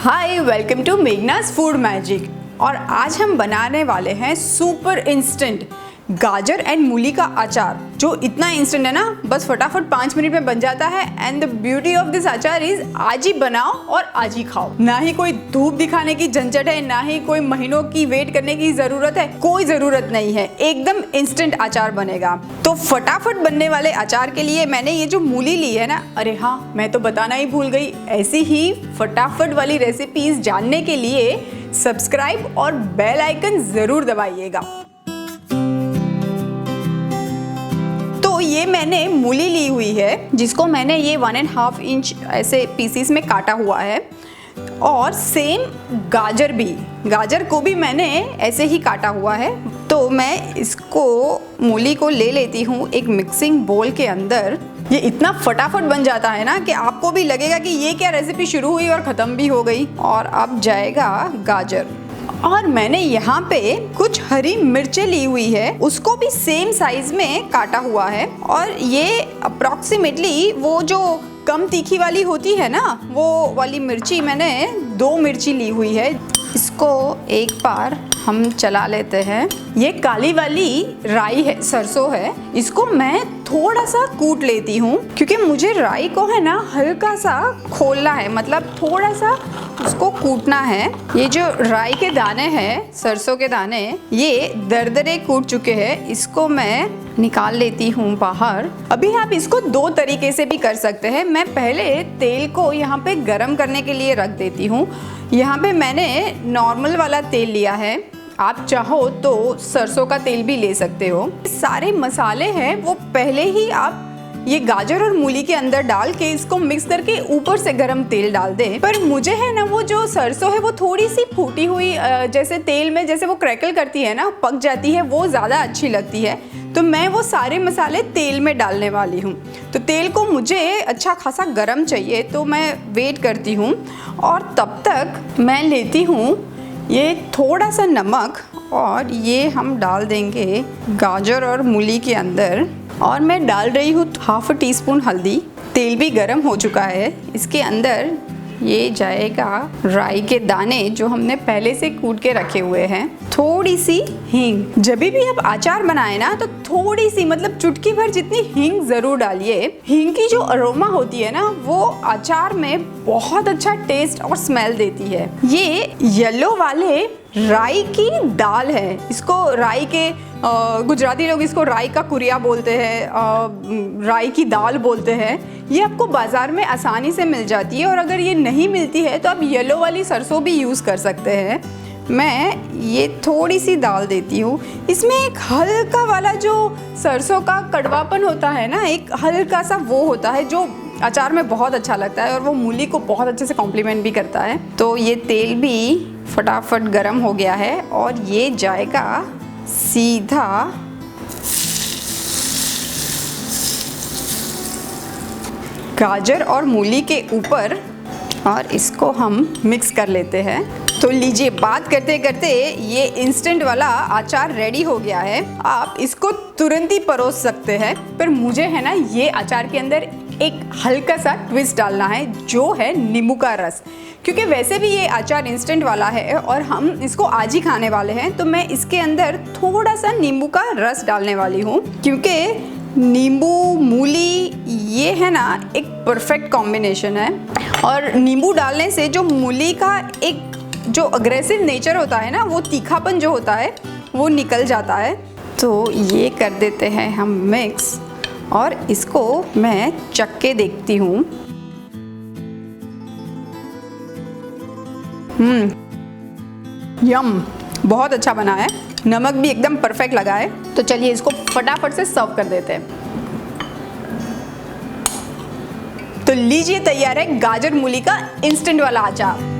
Hi, welcome to Meghna's food magic. और आज हम बनाने वाले हैं सुपर इंस्टेंट गाजर एंड मूली का अचार, जो इतना इंस्टेंट है ना, बस फटाफट 5 मिनट में बन जाता है। And the beauty of this अचार इज आज ही बनाओ और आज ही खाओ। ना ही कोई धूप दिखाने की झंझट है, ना ही कोई महीनों की वेट करने की जरूरत है, कोई जरूरत नहीं है। एकदम इंस्टेंट अचार बनेगा। तो फटाफट बनने वाले अचार के लिए मैंने ये जो मूली ली है ना, अरे हाँ, मैं तो बताना ही भूल गई। ऐसी ही फटाफट वाली रेसिपीज जानने के लिए सब्सक्राइब और बेल आइकन जरूर दबाइएगा। तो ये मैंने मूली ली हुई है, जिसको मैंने ये 1.5 इंच ऐसे पीसीस में काटा हुआ है। और सेम गाजर को भी मैंने ऐसे ही काटा हुआ है। तो मैं इसको मूली को ले लेती हूँ एक मिक्सिंग बोल के अंदर। ये इतना फटाफट बन जाता है ना कि आपको भी लगेगा कि ये क्या रेसिपी शुरू हुई और ख़त्म भी हो गई। और अब जाएगा गाजर। और मैंने यहाँ पे कुछ हरी मिर्चें ली हुई है, उसको भी सेम साइज में काटा हुआ है। और ये अप्रॉक्सीमेटली वो जो कम तीखी वाली होती है ना, वो वाली मिर्ची मैंने 2 मिर्ची ली हुई है। इसको एक बार हम चला लेते हैं। ये काली वाली राई है, सरसों है, इसको मैं थोड़ा सा कूट लेती हूँ, क्योंकि मुझे राई को है ना हल्का सा खोलना है, मतलब थोड़ा सा उसको कूटना है। ये जो राई के दाने हैं, सरसों के दाने, ये दरदरे कूट चुके हैं। इसको मैं निकाल लेती हूँ बाहर। अभी आप इसको 2 तरीके से भी कर सकते हैं। मैं पहले तेल को यहाँ पे गरम करने के लिए रख देती हूँ। यहाँ पे मैंने नॉर्मल वाला तेल लिया है, आप चाहो तो सरसों का तेल भी ले सकते हो। सारे मसाले हैं वो पहले ही आप ये गाजर और मूली के अंदर डाल के इसको मिक्स करके ऊपर से गरम तेल डाल दे। पर मुझे है ना, वो जो सरसों है वो थोड़ी सी फूटी हुई, जैसे तेल में जैसे वो क्रैकल करती है ना, पक जाती है, वो ज़्यादा अच्छी लगती है। तो मैं वो सारे मसाले तेल में डालने वाली हूँ। तो तेल को मुझे अच्छा खासा गरम चाहिए, तो मैं वेट करती हूँ। और तब तक मैं लेती हूँ ये थोड़ा सा नमक, और ये हम डाल देंगे गाजर और मूली के अंदर। और मैं डाल रही हूँ ½ टीस्पून हल्दी। तेल भी गरम हो चुका है। इसके अंदर ये जाएगा राई के दाने जो हमने पहले से कूट के रखे हुए हैं। थोड़ी सी हींग। जब भी आप अचार बनाए ना, तो थोड़ी सी, मतलब चुटकी भर जितनी हींग जरूर डालिए। हींग की जो अरोमा होती है ना, वो अचार में बहुत अच्छा टेस्ट और स्मेल देती है। ये येलो वाले राई की दाल है। इसको राई के गुजराती लोग इसको राई का कुरिया बोलते हैं, राई की दाल बोलते हैं। ये आपको बाज़ार में आसानी से मिल जाती है। और अगर ये नहीं मिलती है तो आप येलो वाली सरसों भी यूज़ कर सकते हैं। मैं ये थोड़ी सी डाल देती हूँ। इसमें एक हल्का वाला जो सरसों का कड़वापन होता है ना, एक हल्का सा वो होता है जो अचार में बहुत अच्छा लगता है, और वो मूली को बहुत अच्छे से कॉम्प्लीमेंट भी करता है। तो ये तेल भी फटाफट गरम हो गया है, और ये जाएगा सीधा गाजर और मूली के ऊपर, और इसको हम मिक्स कर लेते हैं। तो लीजिए, बात करते करते ये इंस्टेंट वाला अचार रेडी हो गया है। आप इसको तुरंत ही परोस सकते हैं, पर मुझे है ना, ये अचार के अंदर एक हल्का सा ट्विस्ट डालना है, जो है नींबू का रस। क्योंकि वैसे भी ये अचार इंस्टेंट वाला है और हम इसको आज ही खाने वाले हैं, तो मैं इसके अंदर थोड़ा सा नींबू का रस डालने वाली हूँ। क्योंकि नींबू मूली ये है ना एक परफेक्ट कॉम्बिनेशन है। और नींबू डालने से जो मूली का एक जो अग्रेसिव नेचर होता है ना, वो तीखापन जो होता है वो निकल जाता है। तो ये कर देते हैं हम मिक्स, और इसको मैं चख के देखती हूँ। यम, बहुत अच्छा बना है। नमक भी एकदम परफेक्ट लगा है। तो चलिए इसको फटाफट से सर्व कर देते हैं। तो लीजिए, तैयार है गाजर मूली का इंस्टेंट वाला अचार।